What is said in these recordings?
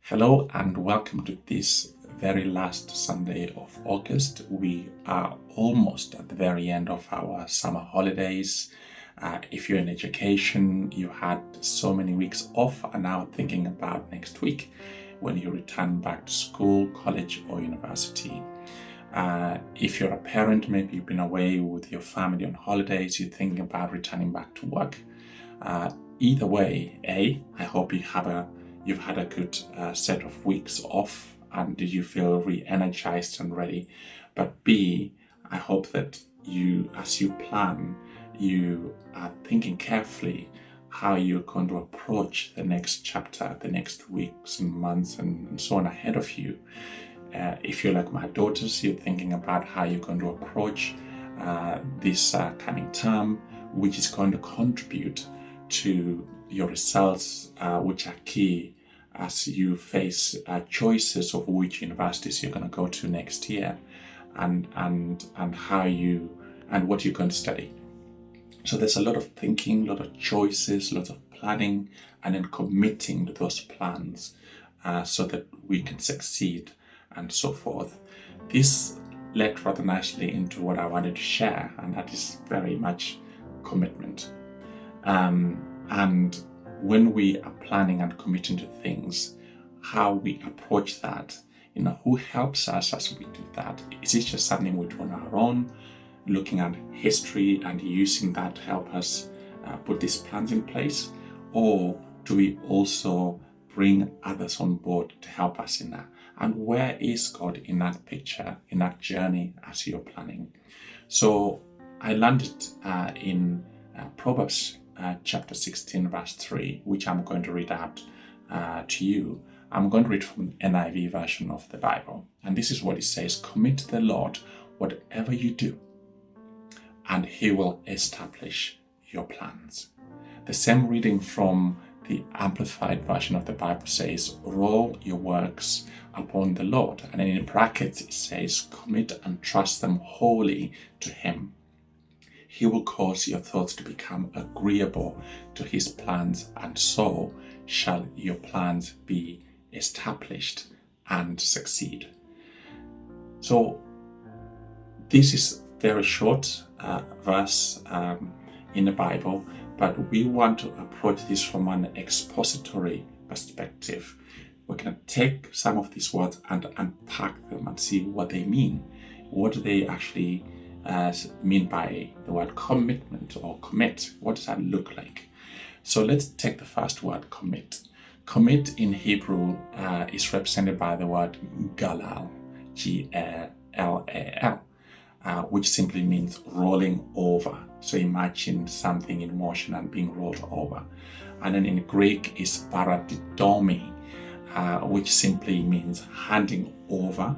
Hello and welcome to this very last Sunday of August. We are almost at the very end of our summer holidays. If you're in education, you had so many weeks off and now thinking about next week when you return back to school, college or university. If you're a parent, maybe you've been away with your family on holidays, you're thinking about returning back to work. Either way, I hope you've had a good set of weeks off and you feel re-energized and ready. But B, I hope that as you plan, you are thinking carefully how you're going to approach the next chapter, the next weeks and months and so on ahead of you. If you're like my daughters, you're thinking about how you're going to approach this coming term, which is going to contribute to your results, which are key as you face choices of which universities you're going to go to next year, and what you're going to study. So there's a lot of thinking, a lot of choices, lots of planning, and then committing to those plans so that we can succeed and so forth. This led rather nicely into what I wanted to share, and that is very much commitment. And when we are planning and committing to things, how we approach that, who helps us as we do that? Is it just something we do on our own, looking at history and using that to help us put these plans in place? Or do we also bring others on board to help us in that? And where is God in that picture, in that journey as you're planning? So I landed in Proverbs chapter 16, verse 3, which I'm going to read out to you. I'm going to read from the NIV version of the Bible. And this is what it says: commit to the Lord whatever you do, and He will establish your plans. The same reading from the Amplified version of the Bible says, roll your works upon the Lord. And then in brackets it says, commit and trust them wholly to Him. He will cause your thoughts to become agreeable to His plans, and so shall your plans be established and succeed. So this is very short verse in the Bible, but we want to approach this from an expository perspective. We're going to take some of these words and unpack them and see what they mean. What do they actually mean by the word commitment or commit? What does that look like? So let's take the first word, commit. Commit in Hebrew is represented by the word galal, G-A-L-A-L, which simply means rolling over. So imagine something in motion and being rolled over. And then in Greek is paradidomi, which simply means handing over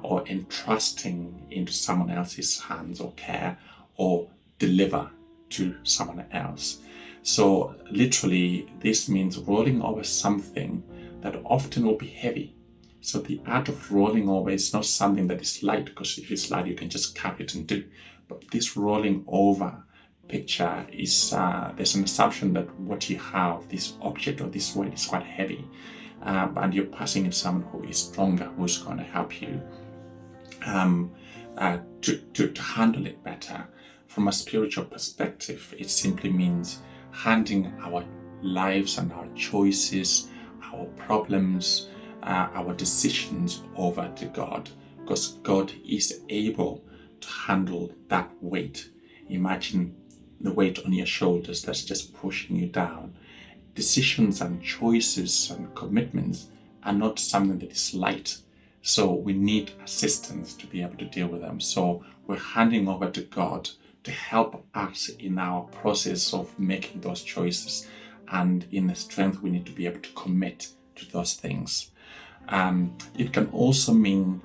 or entrusting into someone else's hands or care, or deliver to someone else. So literally this means rolling over something that often will be heavy. So the art of rolling over is not something that is light, because if it's light you can just carry it and do. But this rolling over picture is there's an assumption that what you have, this object or this weight, is quite heavy. And you're passing it to someone who is stronger, who's going to help you to handle it better. From a spiritual perspective, it simply means handing our lives and our choices, our problems, our decisions over to God, because God is able to handle that weight. Imagine the weight on your shoulders that's just pushing you down. Decisions and choices and commitments are not something that is light. So we need assistance to be able to deal with them. So we're handing over to God to help us in our process of making those choices, and in the strength we need to be able to commit to those things. It can also mean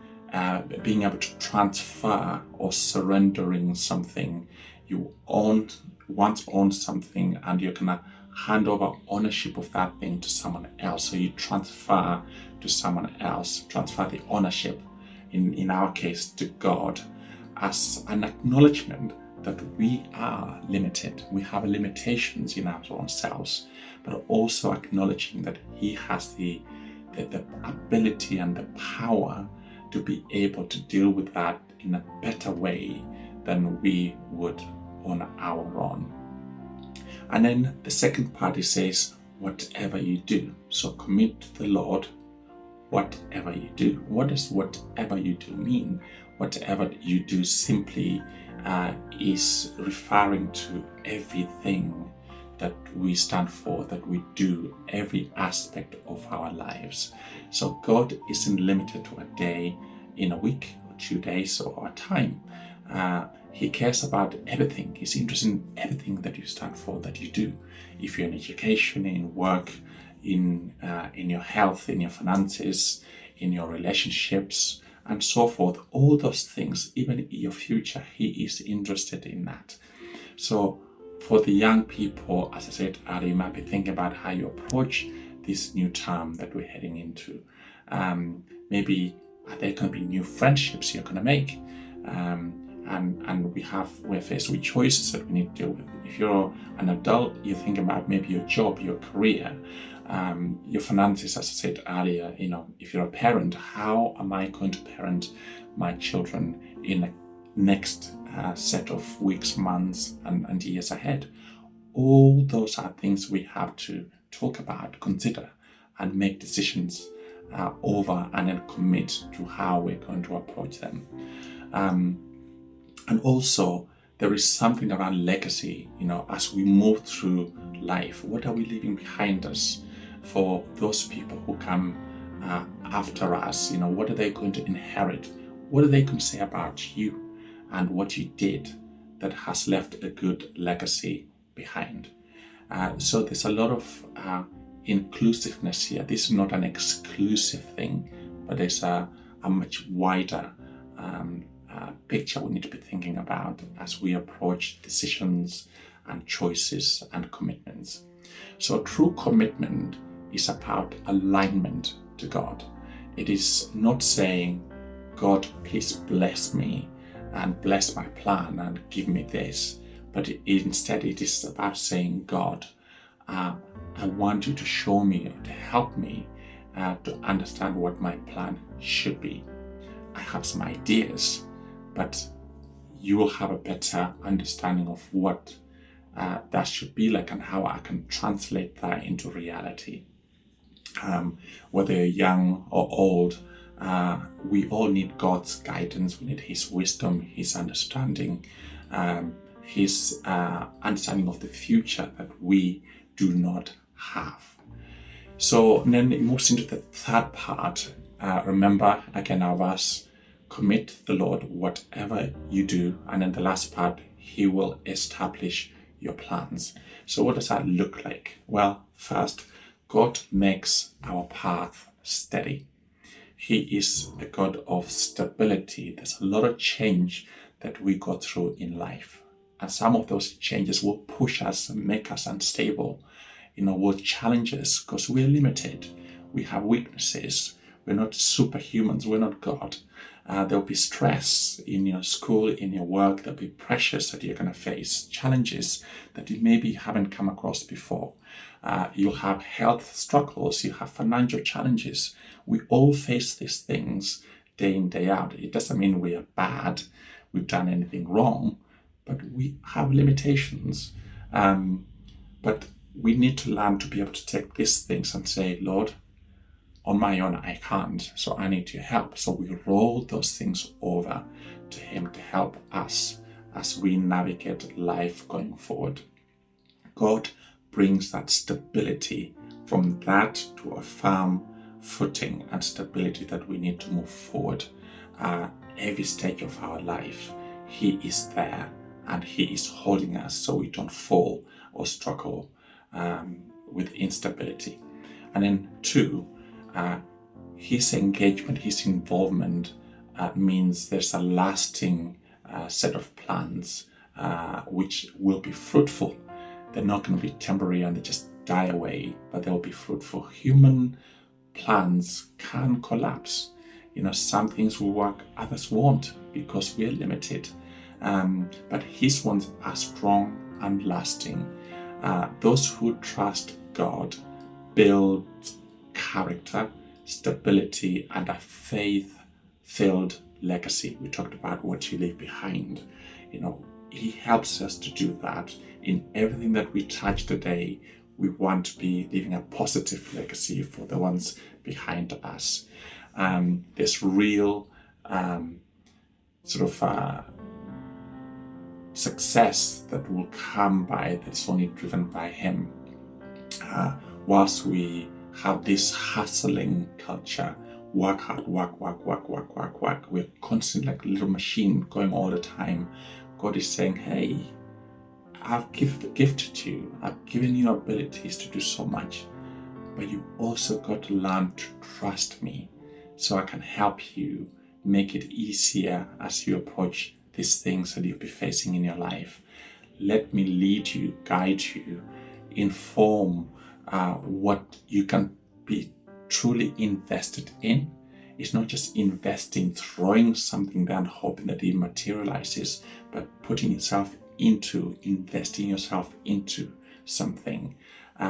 being able to transfer or surrendering something. You once owned something and you're gonna hand over ownership of that thing to someone else. So you transfer to someone else, transfer the ownership, in our case to God, as an acknowledgement that we are limited. We have limitations in our own selves, but also acknowledging that He has the the ability and the power to be able to deal with that in a better way than we would on our own. And then the second part, it says, whatever you do. So commit to the Lord whatever you do. What does whatever you do mean? Whatever you do simply is referring to everything that we stand for, that we do, every aspect of our lives. So God isn't limited to a day in a week, or 2 days, or a time. He cares about everything. He's interested in everything that you stand for, that you do. If you're in education, in work, in your health, in your finances, in your relationships, and so forth, all those things, even in your future, He is interested in that. So for the young people, as I said earlier, you might be thinking about how you approach this new term that we're heading into. Maybe are there going to be new friendships you're going to make? And we're faced with choices that we need to deal with. If you're an adult, you think about maybe your job, your career, your finances, as I said earlier. If you're a parent, how am I going to parent my children in the next set of weeks, months, and years ahead? All those are things we have to talk about, consider, and make decisions over, and then commit to how we're going to approach them. And also, there is something around legacy, as we move through life. What are we leaving behind us for those people who come after us? What are they going to inherit? What are they going to say about you and what you did that has left a good legacy behind? So there's a lot of inclusiveness here. This is not an exclusive thing, but there's a much wider picture we need to be thinking about as we approach decisions and choices and commitments. So true commitment is about alignment to God. It is not saying, God, please bless me and bless my plan and give me this, but instead it is about saying, God, I want you to show me or to help me to understand what my plan should be. I have some ideas, but you will have a better understanding of what that should be like and how I can translate that into reality. Whether you're young or old, we all need God's guidance. We need His wisdom, His understanding, His understanding of the future that we do not have. So then it moves into the third part. Remember, again, our verse, commit to the Lord whatever you do. And then the last part, He will establish your plans. So what does that look like? Well, first, God makes our path steady. He is a God of stability. There's a lot of change that we go through in life. And some of those changes will push us and make us unstable. Will challenge us because we're limited. We have weaknesses. We're not superhumans. We're not God. There'll be stress in your school, in your work. There'll be pressures that you're going to face, challenges that you maybe haven't come across before. You'll have health struggles. You have financial challenges. We all face these things day in, day out. It doesn't mean we are bad, we've done anything wrong, but we have limitations. But we need to learn to be able to take these things and say, Lord, on my own, I can't, so I need your help. So we roll those things over to Him to help us as we navigate life going forward. God brings that stability from that to a firm footing and stability that we need to move forward. Every stage of our life, He is there and He is holding us so we don't fall or struggle with instability. And then 2, His engagement, His involvement means there's a lasting set of plans which will be fruitful. They're not going to be temporary and they just die away, but they'll be fruitful. Human plans can collapse. Some things will work, others won't because we're limited. But His ones are strong and lasting. Those who trust God build character, stability, and a faith-filled legacy. We talked about what you leave behind. He helps us to do that. In everything that we touch today, we want to be leaving a positive legacy for the ones behind us. There's real success that will come by that's only driven by him. Whilst we have this hustling culture, work hard, work. We're constantly like a little machine going all the time. God is saying, hey, I've gifted you. I've given you abilities to do so much, but you also got to learn to trust me so I can help you make it easier as you approach these things that you'll be facing in your life. Let me lead you, guide you, inform what you can be truly invested in. It's not just investing, throwing something down, hoping that it materializes, but putting yourself into, investing yourself into something.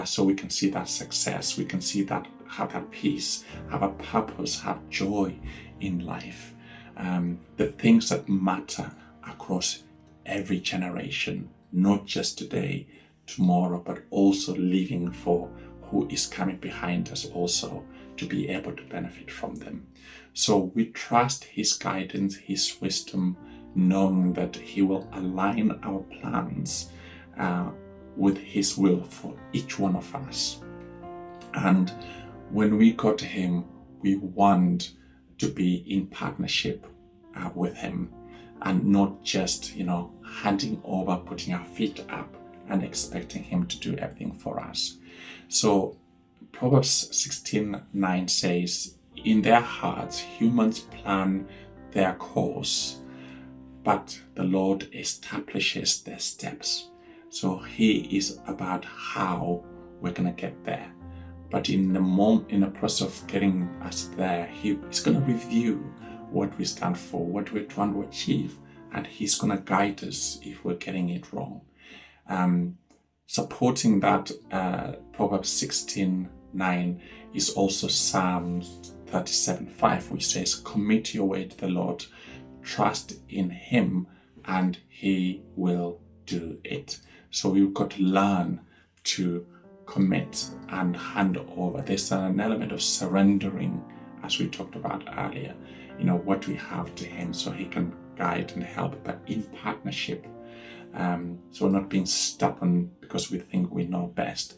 So we can see that success, we can see that, have that peace, have a purpose, have joy in life. The things that matter across every generation, not just today, tomorrow, but also living for who is coming behind us also to be able to benefit from them. So we trust his guidance, his wisdom, knowing that he will align our plans with his will for each one of us. And when we go to him, we want to be in partnership with him and not just, handing over, putting our feet up and expecting him to do everything for us. So Proverbs 16:9 says, in their hearts, humans plan their course, but the Lord establishes their steps. So he is about how we're going to get there. But in the process of getting us there, he's going to review what we stand for, what we're trying to achieve, and he's going to guide us if we're getting it wrong. Supporting that Proverbs 16:9 is also Psalms 37:5, which says, commit your way to the Lord, trust in him, and he will do it. So we've got to learn to commit and hand over. There's an element of surrendering, as we talked about earlier, what we have to him so he can guide and help, but in partnership. So we're not being stubborn because we think we know best.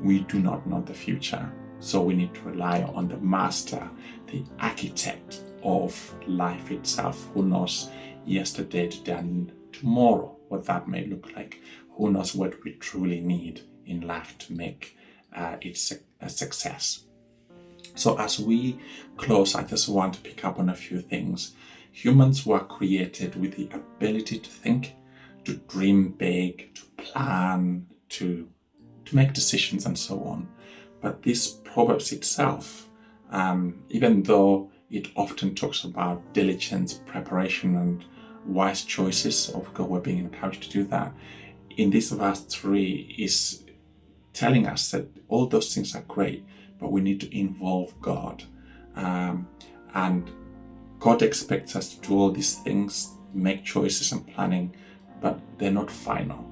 We do not know the future. So we need to rely on the master, the architect of life itself, who knows yesterday, today, and tomorrow, what that may look like. Who knows what we truly need in life to make it a success. So as we close, I just want to pick up on a few things. Humans were created with the ability to think, to dream big, to plan, to make decisions and so on. But this Proverbs itself, even though it often talks about diligence, preparation, and wise choices, of course we're being encouraged to do that, in this verse 3 is telling us that all those things are great, but we need to involve God. And God expects us to do all these things, make choices and planning, but they're not final.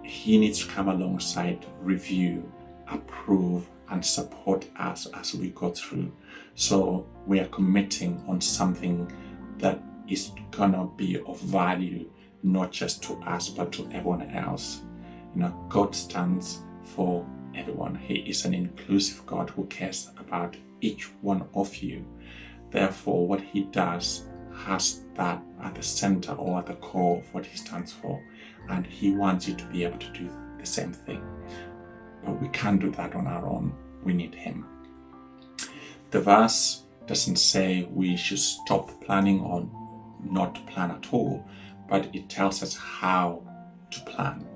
He needs to come alongside, review, approve, and support us as we go through. So we are committing on something that is gonna be of value, not just to us, but to everyone else. God stands for everyone. He is an inclusive God who cares about each one of you. Therefore, what he does has that at the center or at the core of what he stands for. And he wants you to be able to do the same thing. But we can't do that on our own. We need him. The verse doesn't say we should stop planning or not plan at all, but it tells us how to plan.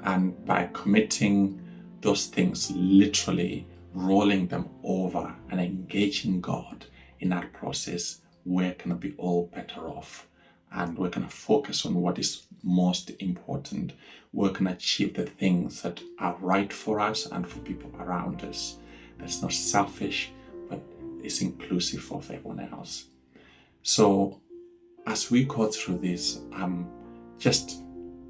And by committing those things, literally rolling them over and engaging God in that process, we're going to be all better off. And we're going to focus on what is most important. We're going to achieve the things that are right for us and for people around us. That's not selfish, but is inclusive of everyone else. So as we go through this, I'm just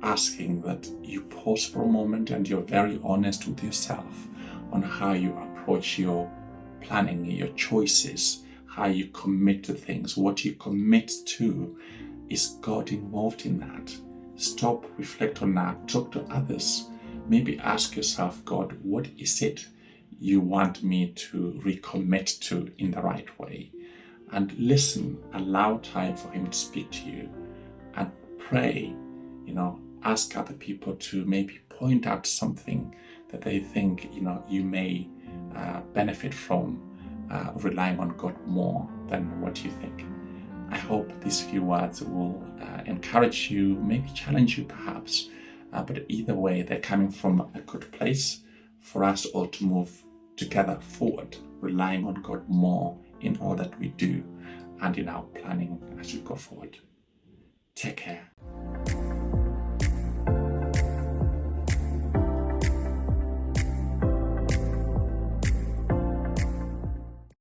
asking that you pause for a moment and you're very honest with yourself on how you approach your planning, your choices, how you commit to things. What you commit to, is God involved in that? Stop, reflect on that, talk to others. Maybe ask yourself, God, what is it you want me to recommit to in the right way? And listen, allow time for Him to speak to you, and pray, ask other people to maybe point out something that they think, you may benefit from relying on God more than what you think. I hope these few words will encourage you, maybe challenge you perhaps, but either way, they're coming from a good place for us all to move together forward, relying on God more in all that we do and in our planning as we go forward. Take care.